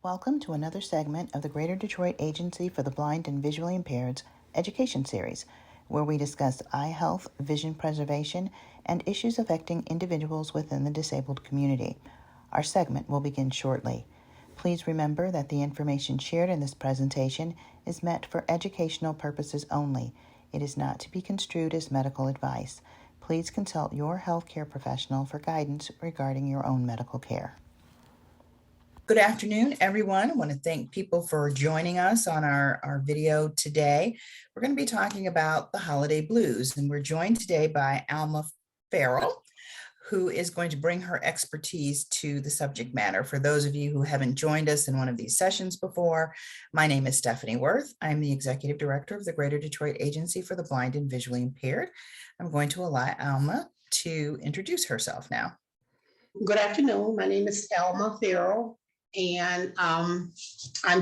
Welcome to another segment of the Greater Detroit Agency for the Blind and Visually Impaired's Education Series, where we discuss eye health, vision preservation, and issues affecting individuals within the disabled community. Our segment will begin shortly. Please remember that the information shared in this presentation is meant for educational purposes only. It is not to be construed as medical advice. Please consult your healthcare professional for guidance regarding your own medical care. Good afternoon, everyone. I want to thank people for joining us on our video today. We're going to be talking about the holiday blues, and we're joined today by Alma Farrell, who is going to bring her expertise to the subject matter. For those of you who haven't joined us in one of these sessions before, my name is Stephanie Worth. I'm the Executive Director of the Greater Detroit Agency for the Blind and Visually Impaired. I'm going to allow Alma to introduce herself now. Good afternoon. My name is Alma Farrell, and I'm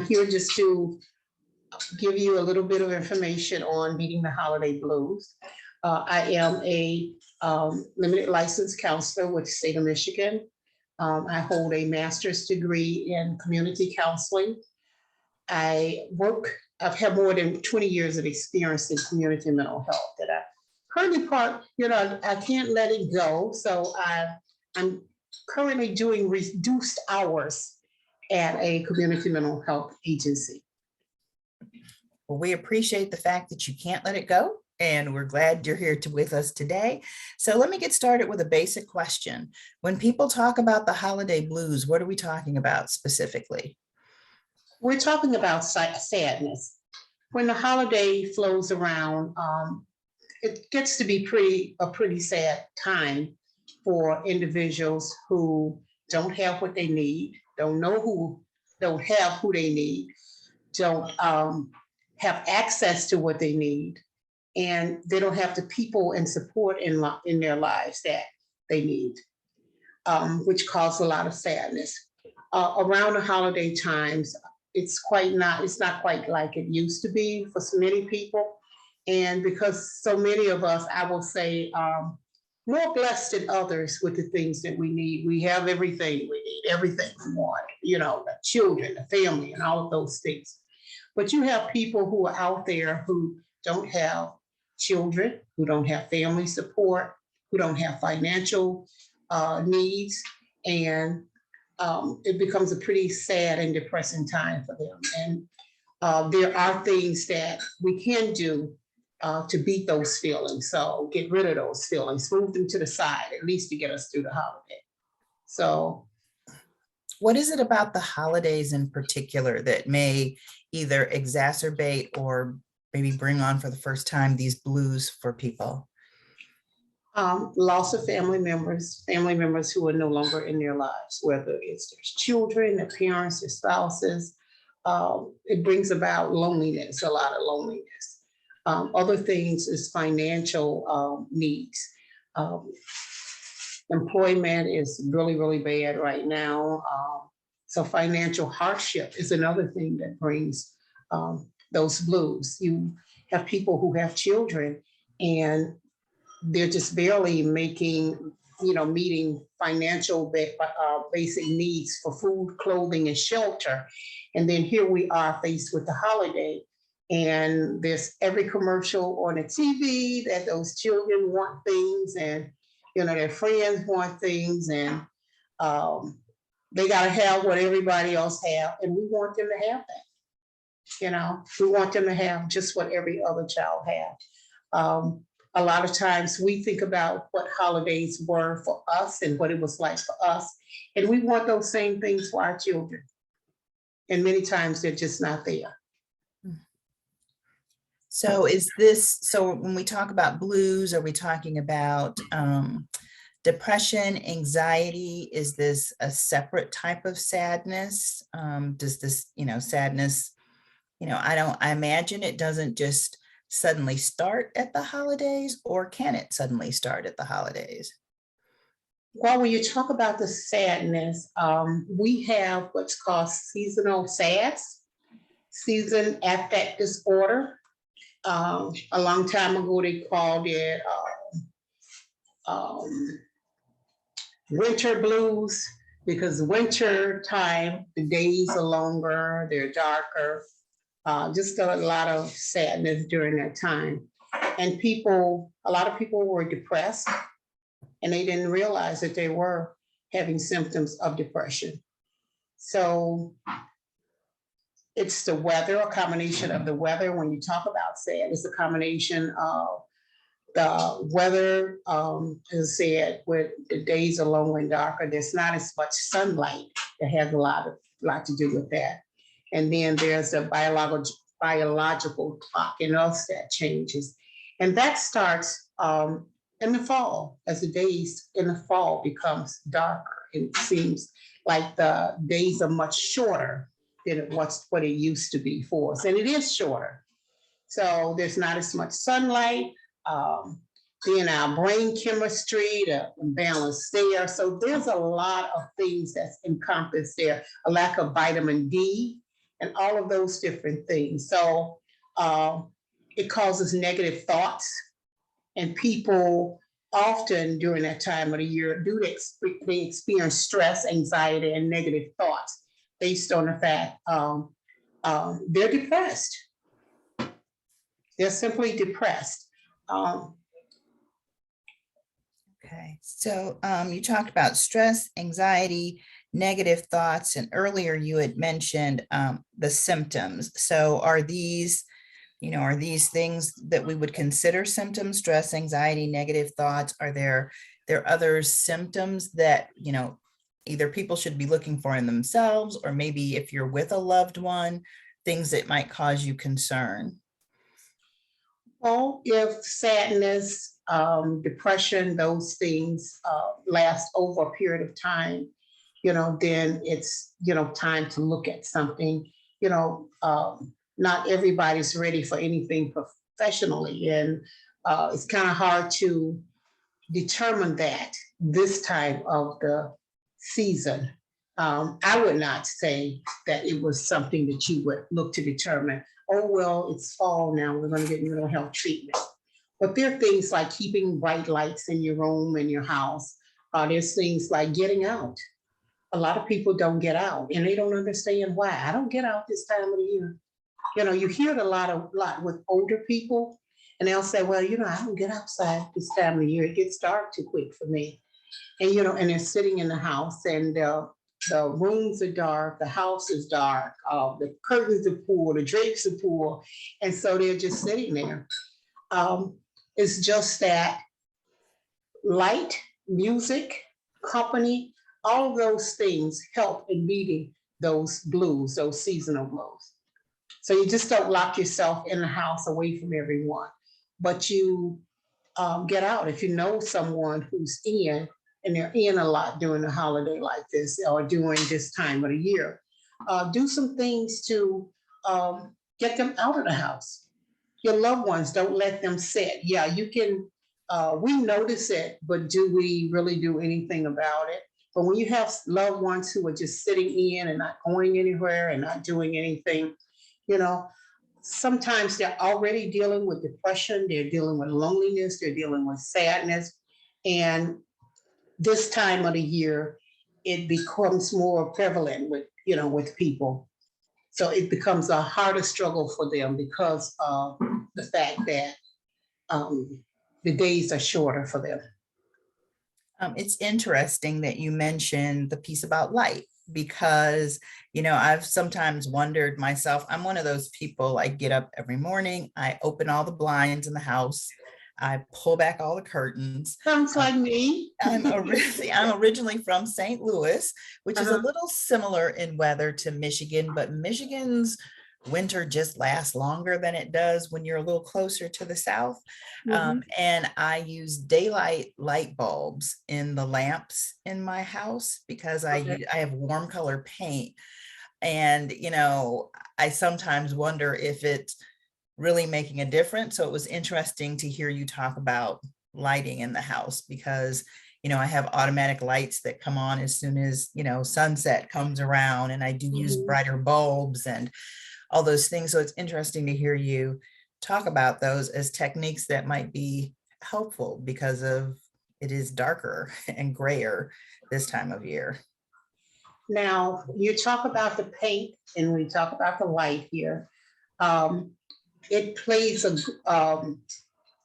here just to give you a little bit of information on meeting the holiday blues. I am a limited licensed counselor with the state of Michigan. I hold a master's degree in community counseling. I've had more than 20 years of experience in community mental health that I currently I can't let it go. So I'm currently doing reduced hours at a community mental health agency. Well, we appreciate the fact that you can't let it go, and we're glad you're here with us today. So let me get started with a basic question. When people talk about the holiday blues, what are we talking about specifically? We're talking about sadness. When the holiday flows around, it gets to be a pretty sad time for individuals who don't have what they need, don't have who they need, don't have access to what they need, and they don't have the people and support in their lives that they need, which causes a lot of sadness. Around the holiday times, it's not quite like it used to be for so many people. And because so many of us, I will say, more blessed than others with the things that we need. We have everything we need, everything we want, the children, the family, and all of those things. But you have people who are out there who don't have children, who don't have family support, who don't have financial needs, and it becomes a pretty sad and depressing time for them. And there are things that we can do to beat those feelings. So get rid of those feelings, move them to the side, at least to get us through the holiday. So what is it about the holidays in particular that may either exacerbate or maybe bring on for the first time these blues for people? Loss of family members who are no longer in their lives, whether it's their children, their parents, their spouses. It brings about loneliness, a lot of loneliness. Other things is financial needs. Employment is really, really bad right now. So financial hardship is another thing that brings those blues. You have people who have children and they're just barely meeting financial basic needs for food, clothing, and shelter. And then here we are faced with the holiday. And there's every commercial on the TV that those children want things, and their friends want things, and they gotta have what everybody else have, and we want them to have that. We want them to have just what every other child had. A lot of times we think about what holidays were for us and what it was like for us, and we want those same things for our children. And many times they're just not there. So so when we talk about blues, are we talking about depression, anxiety? Is this a separate type of sadness? Does this, sadness, I imagine it doesn't just suddenly start at the holidays, or can it suddenly start at the holidays? Well, when you talk about the sadness, we have what's called seasonal SADS, season affect disorder. A long time ago, they called it winter blues. because winter time, the days are longer, they're darker. Just a lot of sadness during that time. And a lot of people were depressed and they didn't realize that they were having symptoms of depression. So it's the weather, a combination of the weather. When you talk about sad, it's a combination of the weather, as I said, with the days are longer and darker, there's not as much sunlight that has a lot to do with that. And then there's the biological clock in us that changes. And that starts in the fall, as the days in the fall becomes darker. It seems like the days are much shorter than what it used to be for us. And it is shorter. So there's not as much sunlight. Um, then our brain chemistry, the imbalance there. So there's a lot of things that's encompassed there. A lack of vitamin D and all of those different things. So it causes negative thoughts, and people often during that time of the year they experience stress, anxiety, and negative thoughts based on the fact they're depressed. They're simply depressed. Okay, so you talked about stress, anxiety, negative thoughts, and earlier you had mentioned the symptoms. So are these things that we would consider symptoms, stress, anxiety, negative thoughts? Are there other symptoms that, either people should be looking for in themselves, or maybe if you're with a loved one, things that might cause you concern? Well, if sadness, depression, those things last over a period of time, then it's, time to look at something. Not everybody's ready for anything professionally. And it's kind of hard to determine that this time of the season. I would not say that it was something that you would look to determine, oh, well, it's fall now, we're going to get mental health treatment. But there are things like keeping bright lights in your room and your house. There's things like getting out. A lot of people don't get out and they don't understand why. I don't get out this time of the year. You hear it a lot with older people, and they'll say, well, I don't get outside this time of the year. It gets dark too quick for me. And they're sitting in the house, and the rooms are dark, the house is dark, the curtains are pulled, the drapes are pulled, and so they're just sitting there. It's just that light, music, company, all of those things help in meeting those blues, those seasonal blues. So you just don't lock yourself in the house away from everyone, but you get out. If you know someone who's in, and they're in a lot during a holiday like this or during this time of the year, do some things to get them out of the house. Your loved ones, don't let them sit. Yeah, you can, we notice it, but do we really do anything about it? But when you have loved ones who are just sitting in and not going anywhere and not doing anything, you know, sometimes they're already dealing with depression, they're dealing with loneliness, they're dealing with sadness. And this time of the year, it becomes more prevalent with people. So it becomes a harder struggle for them because of the fact that the days are shorter for them. It's interesting that you mentioned the piece about light because, I've sometimes wondered myself, I'm one of those people, I get up every morning, I open all the blinds in the house, I pull back all the curtains. Sounds like me. I'm originally from St. Louis, which is a little similar in weather to Michigan, but Michigan's winter just lasts longer than it does when you're a little closer to the south. And I use daylight light bulbs in the lamps in my house because Okay. I have warm color paint. And, I sometimes wonder if it's really making a difference. So it was interesting to hear you talk about lighting in the house because, I have automatic lights that come on as soon as, sunset comes around, and I do use brighter bulbs and all those things. So it's interesting to hear you talk about those as techniques that might be helpful because of it is darker and grayer this time of year. Now, you talk about the paint and we talk about the light here. It plays a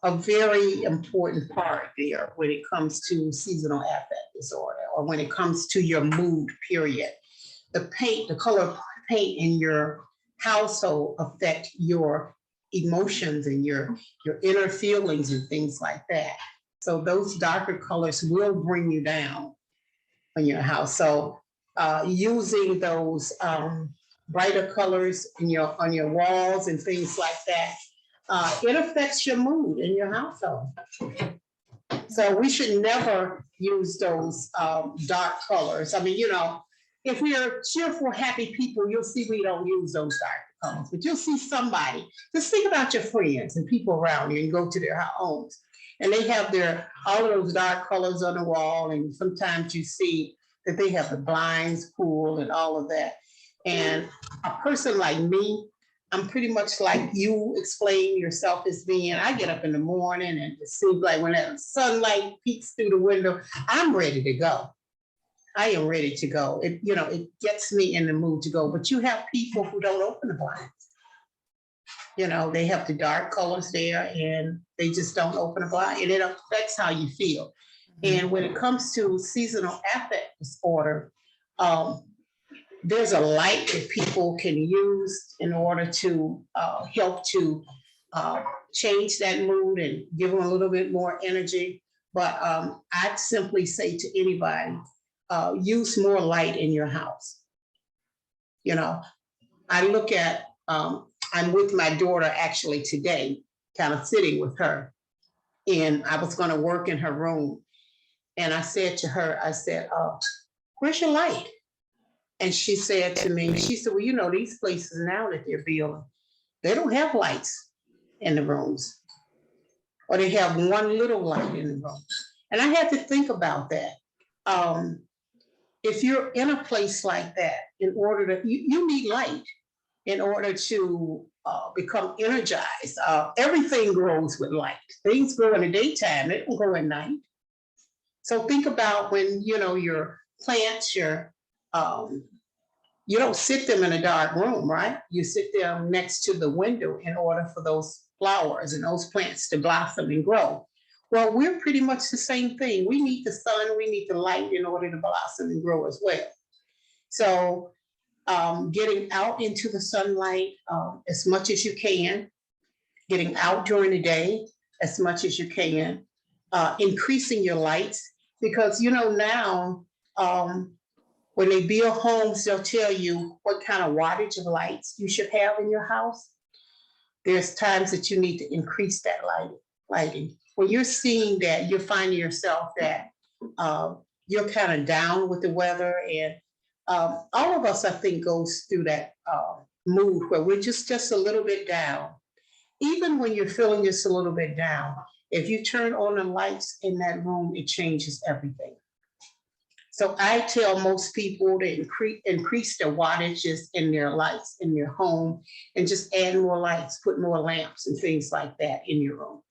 very important part there when it comes to seasonal affect disorder or when it comes to your mood, period. The paint, the color paint in your household affect your emotions and your inner feelings and things like that. So those darker colors will bring you down in your house. So using those brighter colors in on your walls and things like that, it affects your mood in your household. So we should never use those dark colors. I mean, if we are cheerful, happy people, you'll see we don't use those dark colors, but you'll see somebody. Just think about your friends and people around you and go to their homes. And they have all of those dark colors on the wall. And sometimes you see that they have the blinds pulled and all of that. And a person like me, I'm pretty much like you explain yourself as being, I get up in the morning and it seems like when that sunlight peeks through the window, I'm ready to go. I am ready to go. It gets me in the mood to go. But you have people who don't open the blinds. They have the dark colors there and they just don't open the blind, and it affects how you feel. And when it comes to seasonal affect disorder, there's a light that people can use in order to help to change that mood and give them a little bit more energy. But I'd simply say to anybody, use more light in your house. I look at, I'm with my daughter actually today, kind of sitting with her. And I was going to work in her room. And I said to her, where's your light? And she said to me, she said, well, these places now that they're building, they don't have lights in the rooms. Or they have one little light in the room. And I had to think about that. If you're in a place like that, in order to, you need light in order to become energized. Everything grows with light. Things grow in the daytime, they don't grow at night. So think about when, your plants, you don't sit them in a dark room, right? You sit them next to the window in order for those flowers and those plants to blossom and grow. Well, we're pretty much the same thing. We need the sun, we need the light in order to blossom and grow as well. So getting out into the sunlight as much as you can, getting out during the day as much as you can, increasing your lights, because now when they build homes, they'll tell you what kind of wattage of lights you should have in your house. There's times that you need to increase that lighting. When you're seeing that, you're finding yourself that you're kind of down with the weather, and all of us, I think, goes through that mood where we're just a little bit down. Even when you're feeling just a little bit down, if you turn on the lights in that room, it changes everything. So I tell most people to increase their wattages in their lights in their home and just add more lights, put more lamps and things like that in your room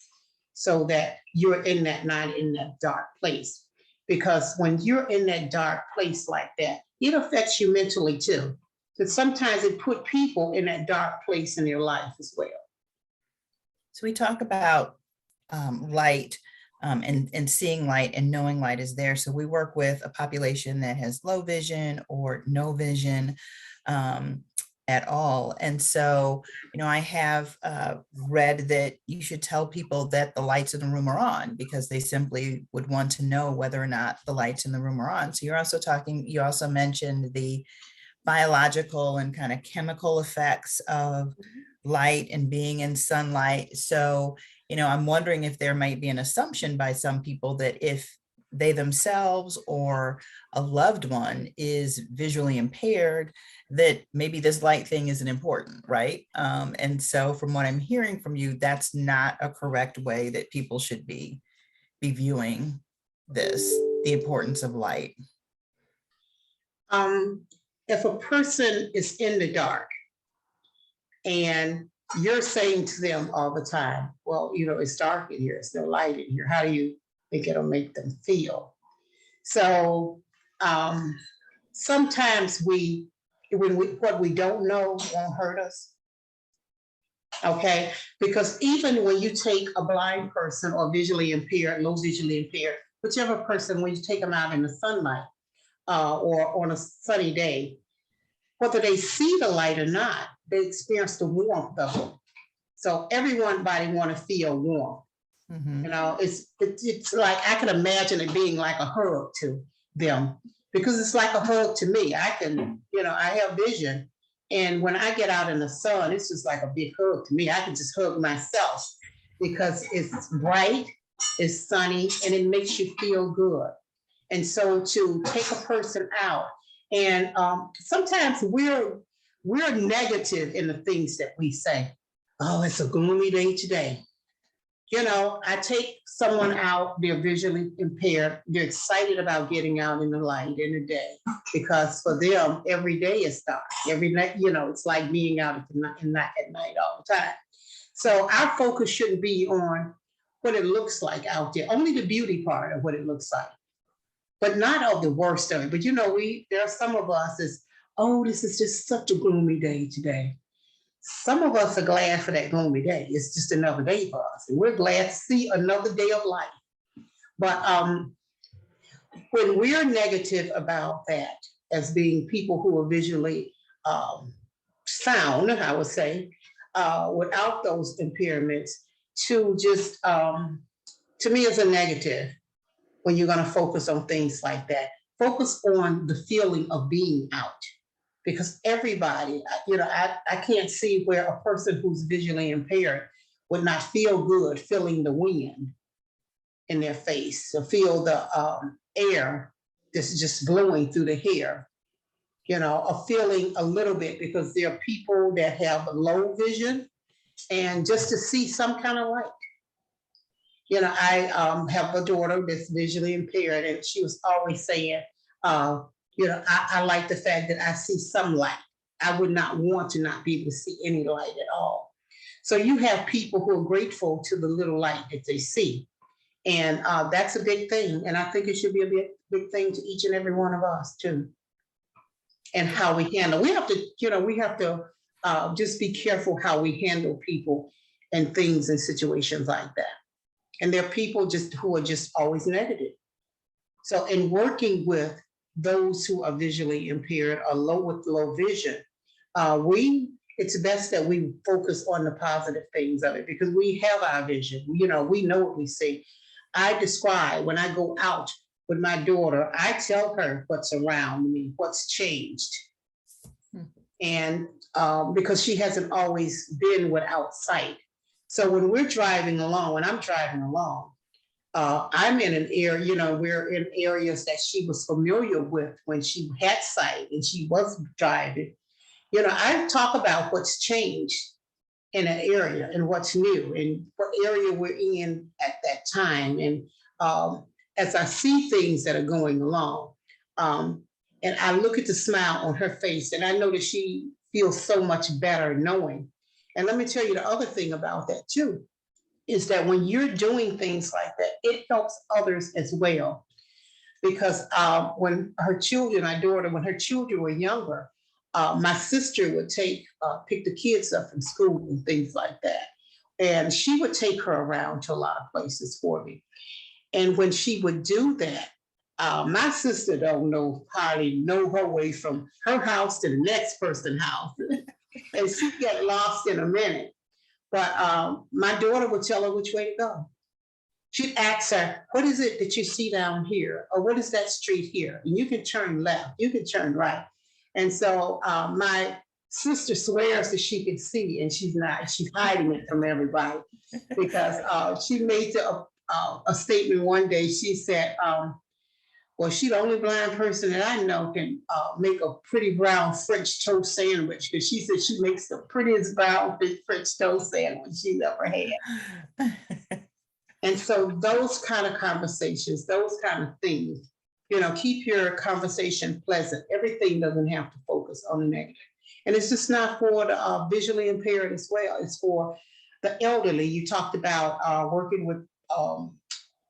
so that you're not in that dark place. Because when you're in that dark place like that, it affects you mentally too. Because sometimes it put people in that dark place in their life as well. So we talk about light and seeing light and knowing light is there. So we work with a population that has low vision or no vision at all. And so, I have read that you should tell people that the lights in the room are on because they simply would want to know whether or not the lights in the room are on. So you also mentioned the biological and kind of chemical effects of light and being in sunlight. So, I'm wondering if there might be an assumption by some people that if they themselves or a loved one is visually impaired, that maybe this light thing isn't important, right? And so from what I'm hearing from you, that's not a correct way that people should be viewing the importance of light. If a person is in the dark and you're saying to them all the time, well, it's dark in here, there's no light in here, how do you think it'll make them feel? So sometimes what we don't know won't hurt us. Okay, because even when you take a blind person or visually impaired, low visually impaired, whichever person, when you take them out in the sunlight or on a sunny day, whether they see the light or not, they experience the warmth of it. So everybody want to feel warm. You know, it's like I can imagine it being like a hug to them because it's like a hug to me. I can, I have vision. And when I get out in the sun, it's just like a big hug to me. I can just hug myself because it's bright, it's sunny, and it makes you feel good. And so to take a person out, and sometimes we're negative in the things that we say. Oh, it's a gloomy day today. I take someone out, they're visually impaired, they're excited about getting out in the light in the day because for them, every day is dark. Every night, it's like being out at night all the time. So our focus shouldn't be on what it looks like out there, only the beauty part of what it looks like, but not all the worst of it. But there are some of us is, oh, this is just such a gloomy day today. Some of us are glad for that gloomy day. It's just another day for us. And we're glad to see another day of life. But when we're negative about that, as being people who are visually sound, I would say, without those impairments, to just, to me, is a negative when you're going to focus on things like that. Focus on the feeling of being out. Because everybody, I can't see where a person who's visually impaired would not feel good feeling the wind in their face, or feel the air that's just blowing through the hair, or feeling a little bit, because there are people that have low vision, and just to see some kind of light. I have a daughter that's visually impaired, and she was always saying, I like the fact that I see some light. I would not want to not be able to see any light at all. So you have people who are grateful to the little light that they see. And that's a big thing. And I think it should be a big thing to each and every one of us too. And how we handle, we have to just be careful how we handle people and things in situations like that. And there are people who are just always negative. So in working with those who are visually impaired or with low vision, it's best that we focus on the positive things of it, because we have our vision. We know what we see. I describe when I go out with my daughter, I tell her what's around me, what's changed. And because she hasn't always been without sight. So when we're driving along, when I'm driving along, I'm in an area, we're in areas that she was familiar with when she had sight and she was driving. I talk about what's changed in an area and what's new and what area we're in at that time. And as I see things that are going along, and I look at the smile on her face, and I know that she feels so much better knowing. And let me tell you the other thing about that too, is that when you're doing things like that, it helps others as well. Because when her children were younger, my sister would pick the kids up from school and things like that. And she would take her around to a lot of places for me. And when she would do that, my sister don't hardly know her way from her house to the next person's house. And she get lost in a minute. But my daughter would tell her which way to go. She'd ask her, what is it that you see down here? Or what is that street here? And you can turn left, you can turn right. And so my sister swears that she can see, and she's not. She's hiding it from everybody, because she made a statement one day. She said, well, she's the only blind person that I know can make a pretty brown French toast sandwich, because she said she makes the prettiest brown French toast sandwich she's ever had. And so those kind of conversations, those kind of things, keep your conversation pleasant. Everything doesn't have to focus on the negative. And it's just not for the visually impaired as well. It's for the elderly. You talked about working with,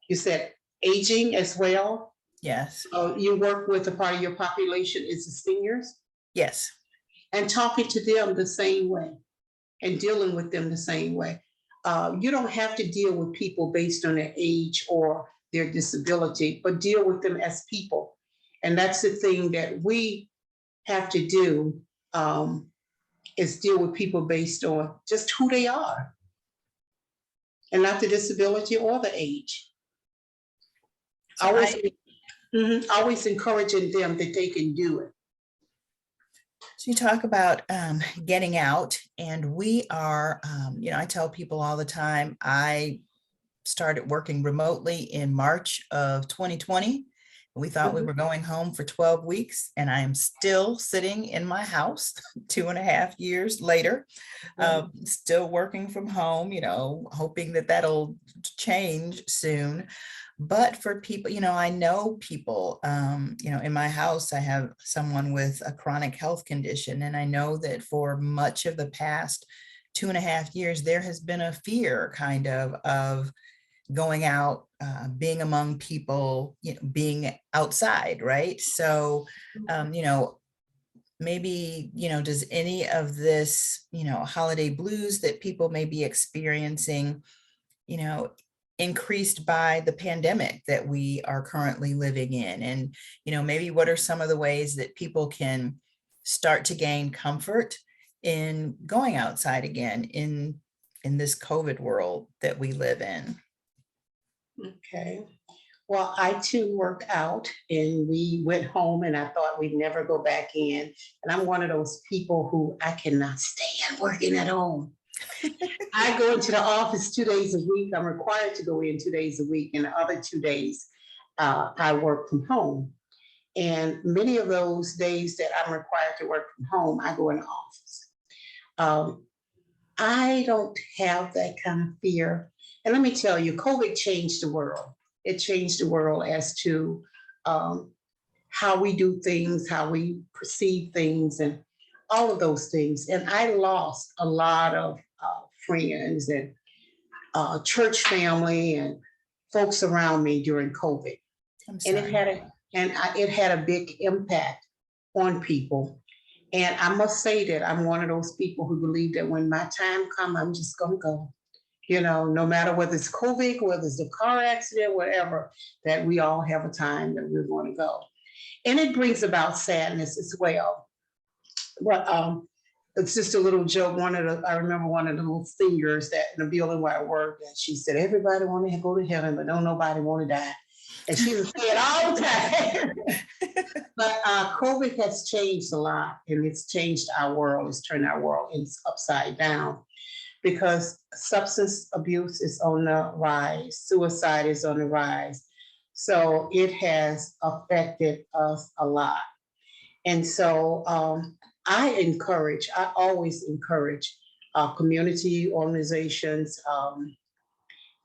you said aging as well. Yes. You work with a part of your population is the seniors, Yes. and talking to them the same way and dealing with them the same way. You don't have to deal with people based on their age or their disability, but deal with them as people. And that's the thing that we have to do, is deal with people based on just who they are and not the disability or the age. So Always, always encouraging them that they can do it. So you talk about getting out, and we are, I tell people all the time, I started working remotely in March of 2020. We thought we Mhm. were going home for 12 weeks, and I am still sitting in my house 2.5 years later, still working from home, hoping that that'll change soon. But for people, I know people, in my house, I have someone with a chronic health condition. And I know that for much of the past 2.5 years, there has been a fear kind of going out, being among people, being outside, right? So, maybe, does any of this, holiday blues that people may be experiencing, you know, increased by the pandemic that we are currently living in? And, maybe what are some of the ways that people can start to gain comfort in going outside again in this COVID world that we live in? Okay. Well, I too worked out and we went home and I thought we'd never go back in. And I'm one of those people who I cannot stand working at home. I go into the office 2 days a week. I'm required to go in 2 days a week, and the other 2 days I work from home. And many of those days that I'm required to work from home, I go in the office. Um, I don't have that kind of fear. And let me tell you, COVID changed the world. It changed the world as to um, how we do things, how we perceive things, and all of those things. And I lost a lot of friends and church family and folks around me during COVID, I'm and it sorry. had a it had a big impact on people. And I must say that I'm one of those people who believe that when my time comes, I'm just gonna go. No matter whether it's COVID, whether it's a car accident, whatever, that we all have a time that we're going to go. And it brings about sadness as well. But it's just a little joke. I remember one of the little singers that in the building where I worked, and she said, "Everybody want to go to heaven, but don't nobody want to die." And she was saying all the time. But COVID has changed a lot, and it's changed our world. It's turned our world upside down because substance abuse is on the rise, suicide is on the rise. So it has affected us a lot. And so I always encourage community organizations,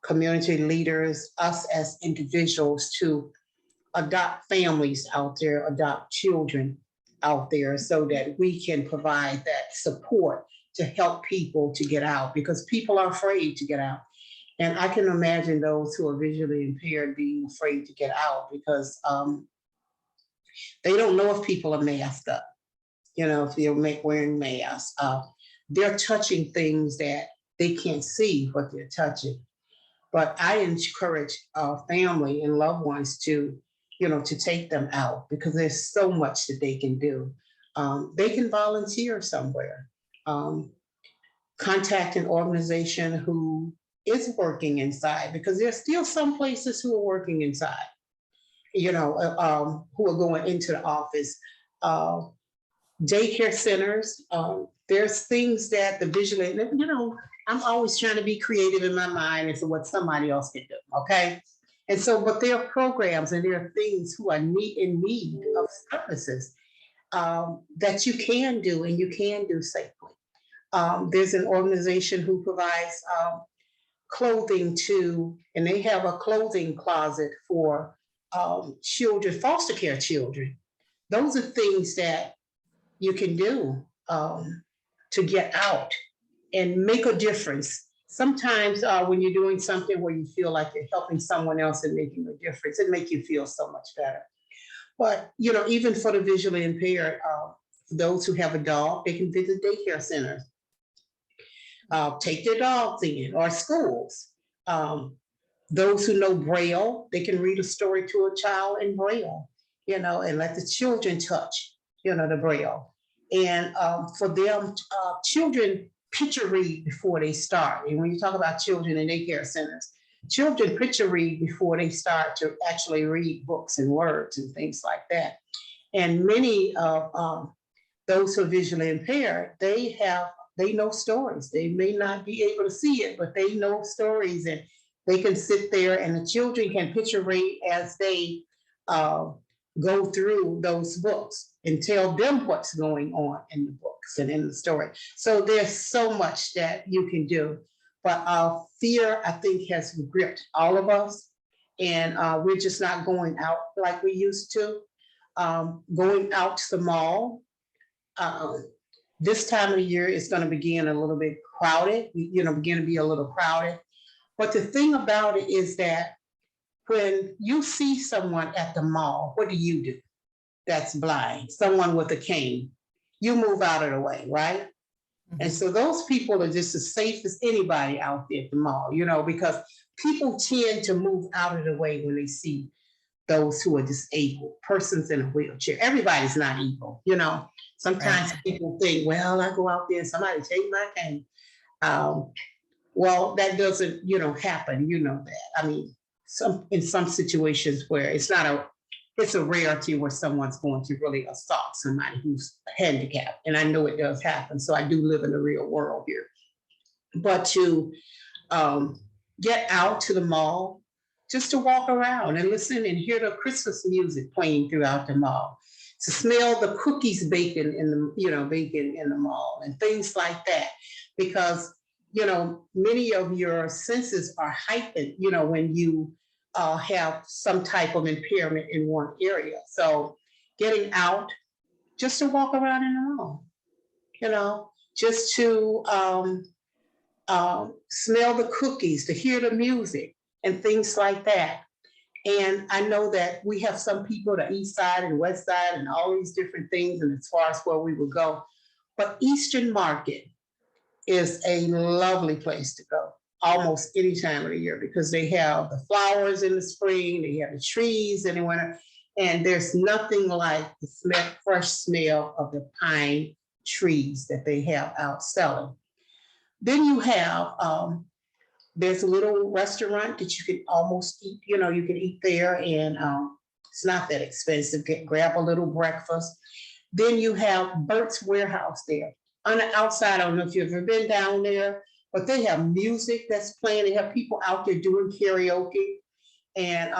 community leaders, us as individuals to adopt families out there, adopt children out there so that we can provide that support to help people to get out because people are afraid to get out. And I can imagine those who are visually impaired being afraid to get out because they don't know if people are masked up, if they're wearing masks. They're touching things that they can't see what they're touching. But I encourage family and loved ones to take them out because there's so much that they can do. They can volunteer somewhere, contact an organization who is working inside because there's still some places who are working inside, who are going into the office. Uh, Daycare centers. There's things that the visually, I'm always trying to be creative in my mind as to what somebody else can do. Okay. And so, but there are programs and there are things who are in need of services that you can do and you can do safely. There's an organization who provides clothing and they have a clothing closet for children, foster care children. Those are things that you can do to get out and make a difference sometimes when you're doing something where you feel like you're helping someone else and making a difference, it makes you feel so much better. But even for the visually impaired, those who have a dog, they can visit daycare centers, take their dogs in, or schools. Um, those who know Braille, they can read a story to a child in Braille, and let the children touch, the Braille. And for them, children picture read before they start. And when you talk about children in daycare centers, children picture read before they start to actually read books and words and things like that. And many of those who are visually impaired, they know stories. They may not be able to see it, but they know stories, and they can sit there and the children can picture read as they go through those books and tell them what's going on in the books and in the story. So there's so much that you can do. But fear, I think, has gripped all of us, and we're just not going out like we used to. Going out to the mall, this time of the year is going to begin a little bit crowded, begin to be a little crowded. But the thing about it is that when you see someone at the mall, what do? That's blind, someone with a cane. You move out of the way, right? Mm-hmm. And so those people are just as safe as anybody out there at the mall, because people tend to move out of the way when they see those who are disabled, persons in a wheelchair. Everybody's not evil, Sometimes right. People think, well, I go out there and somebody take my cane. Well, that doesn't, happen. You know that. I mean, in some situations where it's a rarity where someone's going to really assault somebody who's handicapped. And I know it does happen. So I do live in the real world here. But to get out to the mall, just to walk around and listen and hear the Christmas music playing throughout the mall, to smell the cookies baking in the mall and things like that, because many of your senses are heightened, when you have some type of impairment in one area. So getting out, just to walk around in the mall, just to smell the cookies, to hear the music and things like that. And I know that we have some people, the east side and west side and all these different things, and as far as where we would go. But Eastern Market is a lovely place to go almost any time of the year, because they have the flowers in the spring, they have the trees in the winter, and there's nothing like the fresh smell of the pine trees that they have out selling. Then you have there's a little restaurant that you can almost eat, you can eat there, and it's not that expensive. Grab a little breakfast. Then you have Bert's Warehouse there. On the outside, I don't know if you've ever been down there, but they have music that's playing. They have people out there doing karaoke, and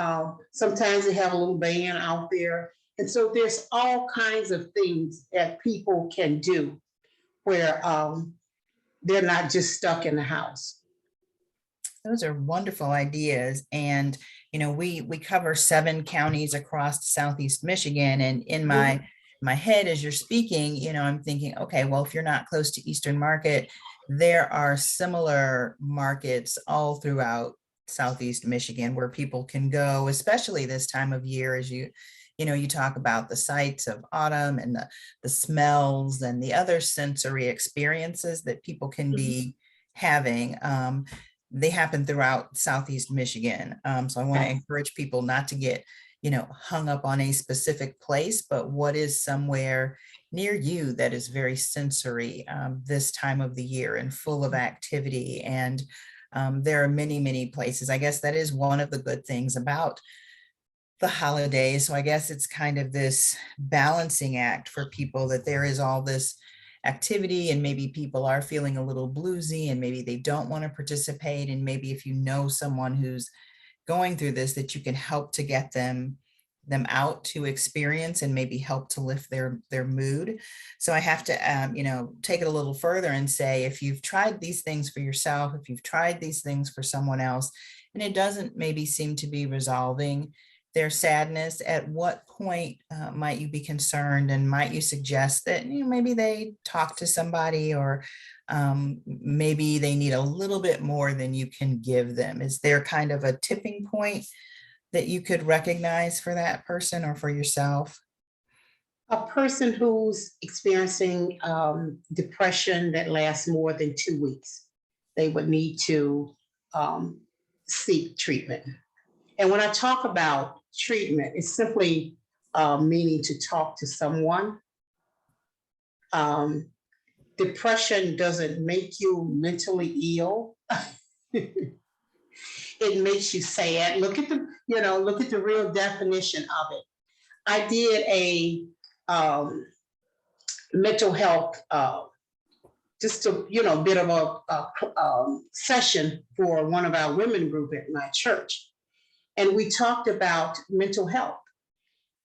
sometimes they have a little band out there. And so there's all kinds of things that people can do where they're not just stuck in the house. Those are wonderful ideas. And, we cover 7 counties across Southeast Michigan. And in my head, as you're speaking, I'm thinking, okay, well, if you're not close to Eastern Market, there are similar markets all throughout Southeast Michigan where people can go, especially this time of year, as you talk about the sights of autumn and the smells and the other sensory experiences that people can be having. They happen throughout Southeast Michigan. So I want to encourage people not to get, hung up on a specific place, but what is somewhere near you that is very sensory this time of the year and full of activity. And there are many, many places. I guess that is one of the good things about the holidays. So I guess it's kind of this balancing act for people, that there is all this activity and maybe people are feeling a little bluesy and maybe they don't want to participate. And maybe if you know someone who's going through this, that you can help to get them out to experience and maybe help to lift their mood. So I have to, take it a little further and say, if you've tried these things for yourself, if you've tried these things for someone else, and it doesn't maybe seem to be resolving, their sadness, at what point might you be concerned, and might you suggest that maybe they talk to somebody, or maybe they need a little bit more than you can give them? Is there kind of a tipping point that you could recognize for that person or for yourself? A person who's experiencing depression that lasts more than 2 weeks, they would need to um, seek treatment. And when I talk about treatment, it's simply meaning to talk to someone. Um, Depression doesn't make you mentally ill. It makes you sad. Look at the real definition of it. I did a mental health, just a bit of a session for one of our women group at my church, and we talked about mental health.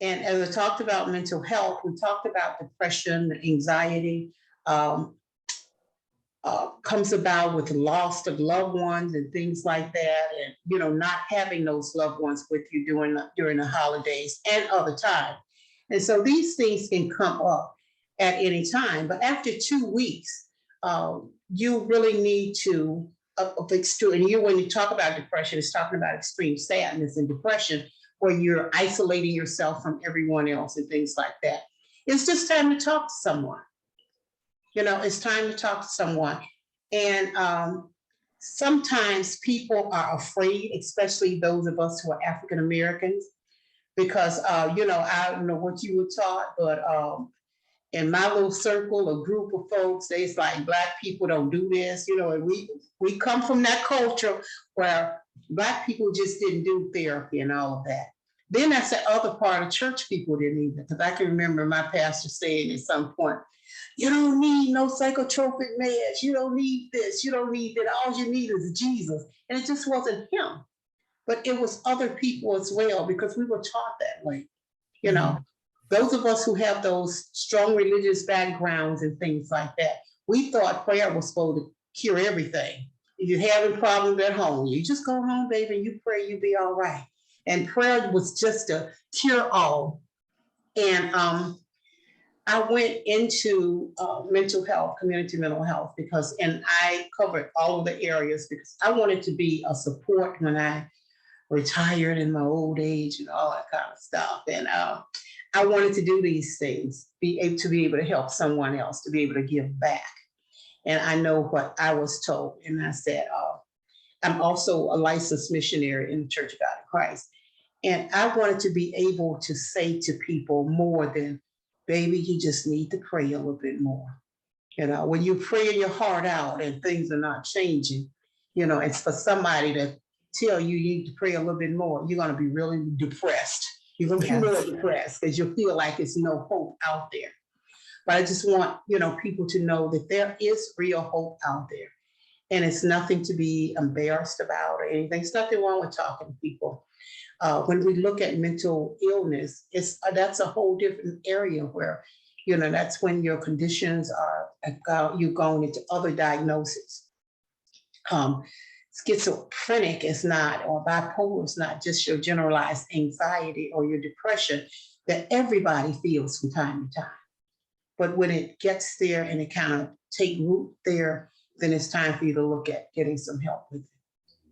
And as I talked about mental health, we talked about depression, anxiety, um, comes about with loss of loved ones and things like that, and not having those loved ones with you during the holidays and other time. And so these things can come up at any time. But after 2 weeks, you really need to and when you talk about depression, it's talking about extreme sadness and depression, where you're isolating yourself from everyone else and things like that. It's just time to talk to someone. It's time to talk to someone. And sometimes people are afraid, especially those of us who are African Americans, because, I don't know what you were taught, but in my little circle, a group of folks, it's like Black people don't do this, and we come from that culture where Black people just didn't do therapy and all of that. Then that's the other part of church people didn't either, because I can remember my pastor saying at some point, you don't need no psychotropic meds. You don't need this. You don't need that. All you need is Jesus. And it just wasn't him, but it was other people as well, because we were taught that way. Mhm. Those of us who have those strong religious backgrounds and things like that, we thought prayer was supposed to cure everything. If you're having problems at home, you just go home, baby, and you pray, you'll be all right. And prayer was just a cure all. And I went into mental health, community mental health, and I covered all of the areas because I wanted to be a support when I retired in my old age and all that kind of stuff. And I wanted to do these things, be able to help someone else, to be able to give back. And I know what I was told. And I said, I'm also a licensed missionary in the Church of God in Christ. And I wanted to be able to say to people more than, baby, you just need to pray a little bit more. When you pray your heart out and things are not changing, it's for somebody to tell you you need to pray a little bit more, you're going to be really depressed. You're going to be really depressed because you feel like there's no hope out there. But I just want, people to know that there is real hope out there. And it's nothing to be embarrassed about or anything. There's nothing wrong with talking to people. When we look at mental illness, that's a whole different area where, that's when your conditions are, you're going into other diagnoses. Schizophrenic is not, or bipolar is not just your generalized anxiety or your depression that everybody feels from time to time. But when it gets there and it kind of take root there, then it's time for you to look at getting some help with it.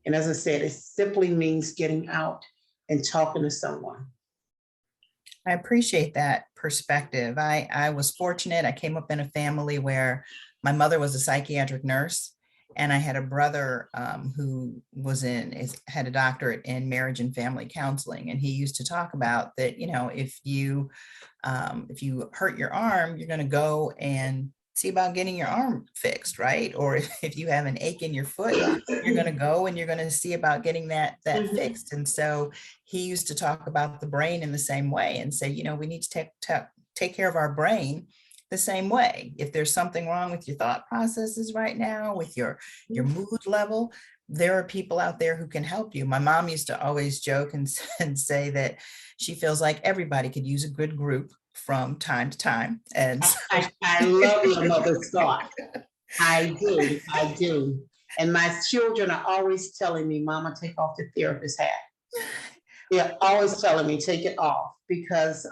And as I said, it simply means getting out and talking to someone. I appreciate that perspective. I was fortunate. I came up in a family where my mother was a psychiatric nurse, and I had a brother who had a doctorate in marriage and family counseling. And he used to talk about that, if you hurt your arm, you're going to go and see about getting your arm fixed, right? Or if you have an ache in your foot, you're going to go and you're going to see about getting that fixed. And so he used to talk about the brain in the same way and say, we need to take care of our brain the same way. If there's something wrong with your thought processes right now, with your mood level, there are people out there who can help you. My mom used to always joke and say that she feels like everybody could use a good group from time to time. And so I love your mother's thought. I do. And my children are always telling me, Mama, take off the therapist hat. Yeah, always telling me take it off because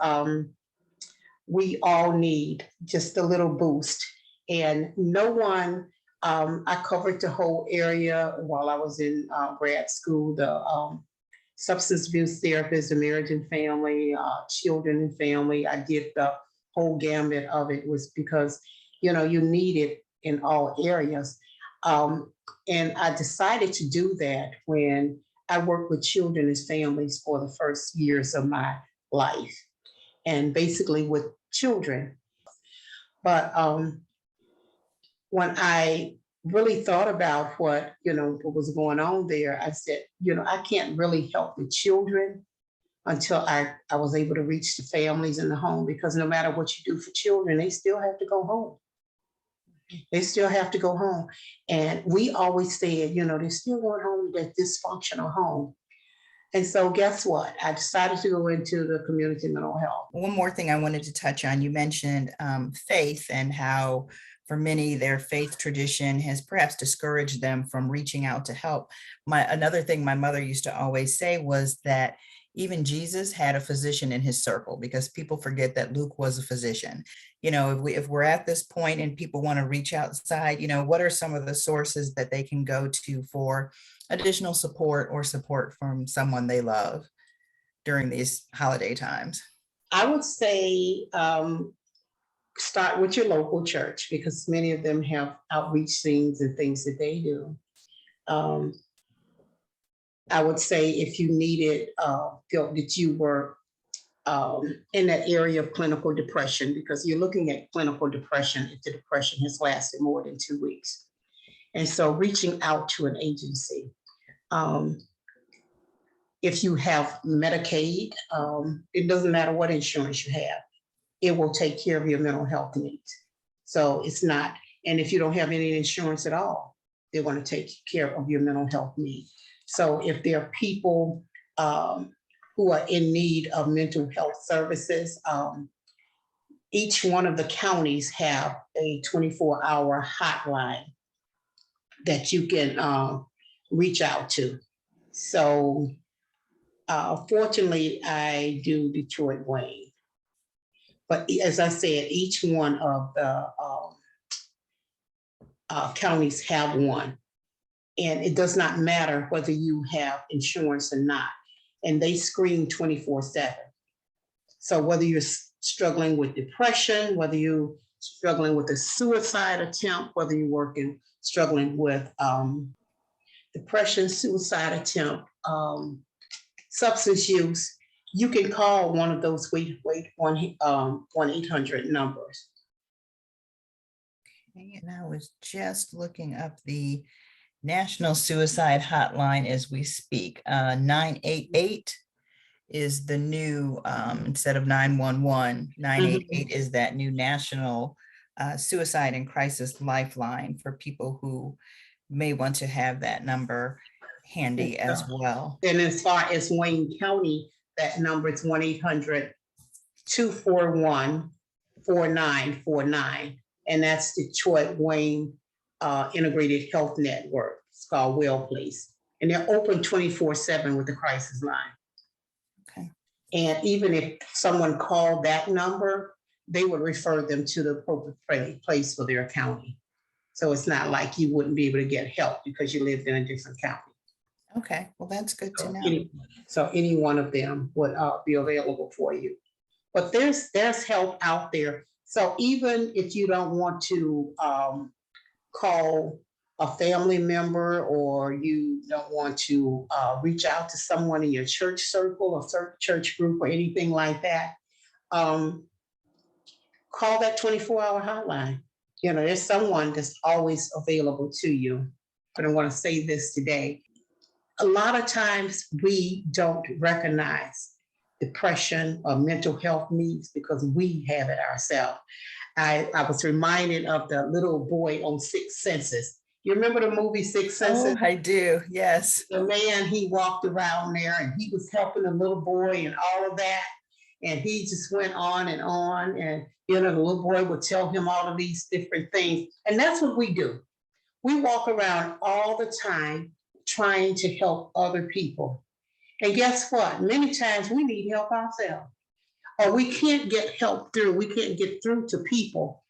we all need just a little boost. And no one, I covered the whole area while I was in grad school, the substance abuse therapist, the marriage and family, children and family. I did the whole gambit of it was because, you need it in all areas. And I decided to do that when I worked with children and families for the first years of my life and basically with children. But when I really thought about what was going on there, I said, I can't really help the children until I was able to reach the families in the home because no matter what you do for children, they still have to go home. They still have to go home. And we always said, they're still going home to that dysfunctional home. And so guess what? I decided to go into the community mental health. One more thing I wanted to touch on, you mentioned faith and how for many their faith tradition has perhaps discouraged them from reaching out to help. Another thing my mother used to always say was that even Jesus had a physician in his circle, because people forget that Luke was a physician. If we're at this point and people want to reach outside, what are some of the sources that they can go to for additional support or support from someone they love during these holiday times? I would say start with your local church because many of them have outreach things and things that they do. I would say if you needed, felt that you were in that area of clinical depression, because you're looking at clinical depression if the depression has lasted more than 2 weeks. And so reaching out to an agency. If you have Medicaid, it doesn't matter what insurance you have, it will take care of your mental health needs. So it's not, and if you don't have any insurance at all, they're going to take care of your mental health needs. So if there are people who are in need of mental health services, each one of the counties have a 24-hour hotline that you can reach out to. So fortunately, I do Detroit Wayne. But as I said, each one of the counties have one. And it does not matter whether you have insurance or not. And they screen 24/7. So whether you're struggling with depression, whether you're struggling with a suicide attempt, whether you're struggling with depression, suicide attempt, substance use, you can call one of those 1-800 numbers. Okay, and I was just looking up the National Suicide Hotline as we speak. 988 is the new, instead of 911, 988 is that new national suicide and crisis lifeline for people who may want to have that number handy as well. And as far as Wayne County, that number is 1-800-241-4949. And that's Detroit Wayne Integrated Health Network. It's called Well Place. And they're open 24/7 with the crisis line. Okay. And even if someone called that number, they would refer them to the appropriate place for their county. So it's not like you wouldn't be able to get help because you lived in a different county. Okay, well, that's good to know. So any one of them would be available for you. But there's help out there. So even if you don't want to call a family member or you don't want to reach out to someone in your church circle or church group or anything like that, call that 24-hour hotline. There's someone that's always available to you. But I want to say this today. A lot of times we don't recognize depression or mental health needs because we have it ourselves. I was reminded of the little boy on Sixth Senses. You remember the movie Sixth Senses? Oh, I do, yes. The man, he walked around there and he was helping the little boy and all of that. And he just went on. And, the little boy would tell him all of these different things. And that's what we do. We walk around all the time trying to help other people. And guess what? Many times we need help ourselves, or we can't get help through. We can't get through to people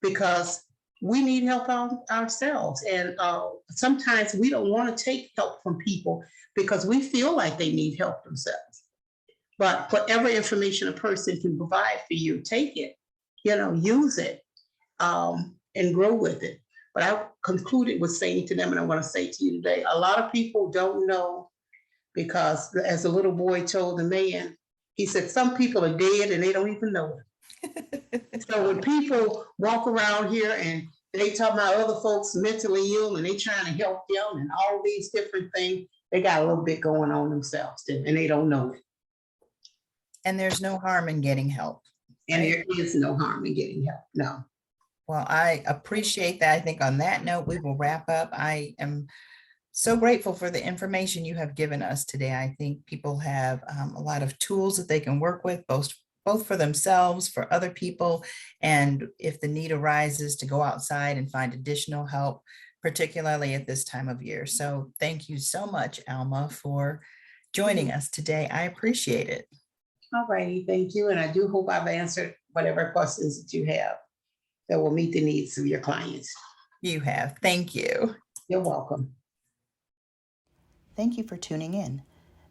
because we need help ourselves. And sometimes we don't want to take help from people because we feel like they need help themselves. But whatever information a person can provide for you, take it, use it, and grow with it. But I concluded with saying to them, and I want to say to you today, a lot of people don't know because, as the little boy told the man, he said, some people are dead and they don't even know it. So when people walk around here and they talk about other folks mentally ill and they trying to help them and all these different things, they got a little bit going on themselves and they don't know it. And there's no harm in getting help. And there is no harm in getting help. No. Well, I appreciate that. I think on that note, we will wrap up. I am so grateful for the information you have given us today. I think people have a lot of tools that they can work with, both for themselves, for other people, and if the need arises to go outside and find additional help, particularly at this time of year. So thank you so much, Alma, for joining us today. I appreciate it. All righty, thank you. And I do hope I've answered whatever questions that you have that will meet the needs of your clients. You have. Thank you. You're welcome. Thank you for tuning in.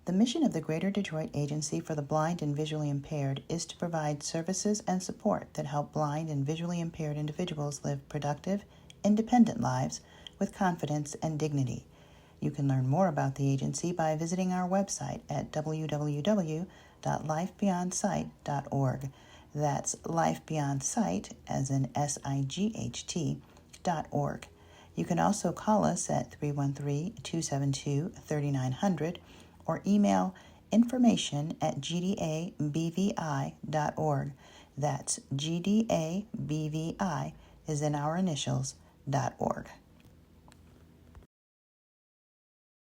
The mission of the Greater Detroit Agency for the Blind and Visually Impaired is to provide services and support that help blind and visually impaired individuals live productive, independent lives with confidence and dignity. You can learn more about the agency by visiting our website at www.lifebeyondsight.org. That's Life Beyond Sight, as in SIGHT.org. You can also call us at 313-272-3900 or email information@gdabvi.org. That's GDABVI is in our initials.org.